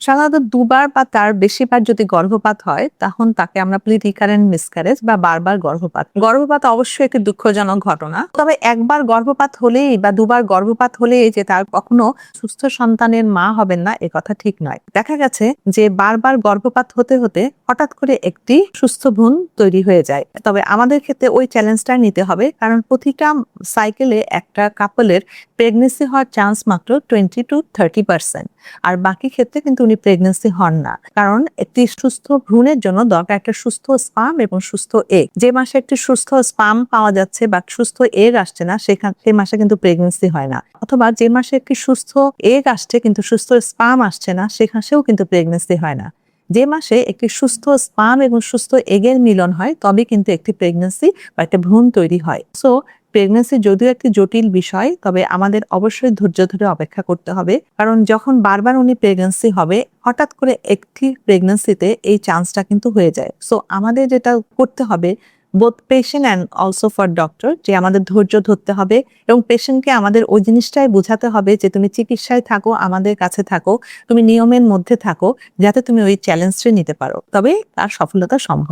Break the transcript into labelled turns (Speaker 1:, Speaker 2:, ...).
Speaker 1: সাধারণত দুবার বা তার বেশিবার যদি গর্ভপাত হয় তখন তাকে আমরা বলি রিকারেন্ট মিসক্যারেজ বা বারবার গর্ভপাত। গর্ভপাত অবশ্যই একটি দুঃখজনক ঘটনা। তবে একবার গর্ভপাত হলেই বা দুবার গর্ভপাত হলেই যে তার কখনো সুস্থ সন্তানের মা হবেন না এ কথা ঠিক নয়। দেখা গেছে যে বারবার গর্ভপাত হতে হতে হঠাৎ করে একটি সুস্থ ভ্রূণ তৈরি হয়ে যায়। তবে আমাদের ক্ষেত্রে ওই চ্যালেঞ্জটা নিতে হবে, কারণ প্রতিটা সাইকেলে একটা কাপলের প্রেগনেন্সি হওয়ার চান্স মাত্র 20-30%। আর বাকি ক্ষেত্রে কিন্তু উনি প্রেগনেন্সি হন না, কারণ একটি সুস্থ ভ্রূণের জন্য দরকার একটা সুস্থ স্পার্ম এবং সুস্থ এগ। যে মাসে একটি সুস্থ স্পার্ম পাওয়া যাচ্ছে বা সুস্থ এগ আসছে না সেই মাসে কিন্তু প্রেগনেন্সি হয় না, অথবা যে মাসে একটি সুস্থ এগ আসছে কিন্তু সুস্থ স্পার্ম আসছে না সেখানেও কিন্তু প্রেগনেন্সি হয় না। যে মাসে একটি সুস্থ স্পার্ম এবং সুস্থ এগের মিলন হয় তবে কিন্তু একটি প্রেগনেন্সি বা একটা ভ্রূণ তৈরি হয়। সো প্রেগনেন্সি যদিও একটি জটিল বিষয়, তবে আমাদের অবশ্যই ধৈর্য ধরে অপেক্ষা করতে হবে, কারণ যখন বারবার উনি প্রেগনেন্সি হবে হঠাৎ করে একটি প্রেগনেন্সিতে এই চান্সটা কিন্তু হয়ে যায়। সো আমাদের যেটা করতে হবে, both patient and also for doctor, যে আমাদের ধৈর্য ধরতে হবে এবং পেশেন্টকে আমাদের ওই জিনিসটাই বোঝাতে হবে যে তুমি চিকিৎসায় থাকো, আমাদের কাছে থাকো, তুমি নিয়মের মধ্যে থাকো, যাতে তুমি ওই চ্যালেঞ্জটা নিতে পারো, তবে তার সফলতা সম্ভব।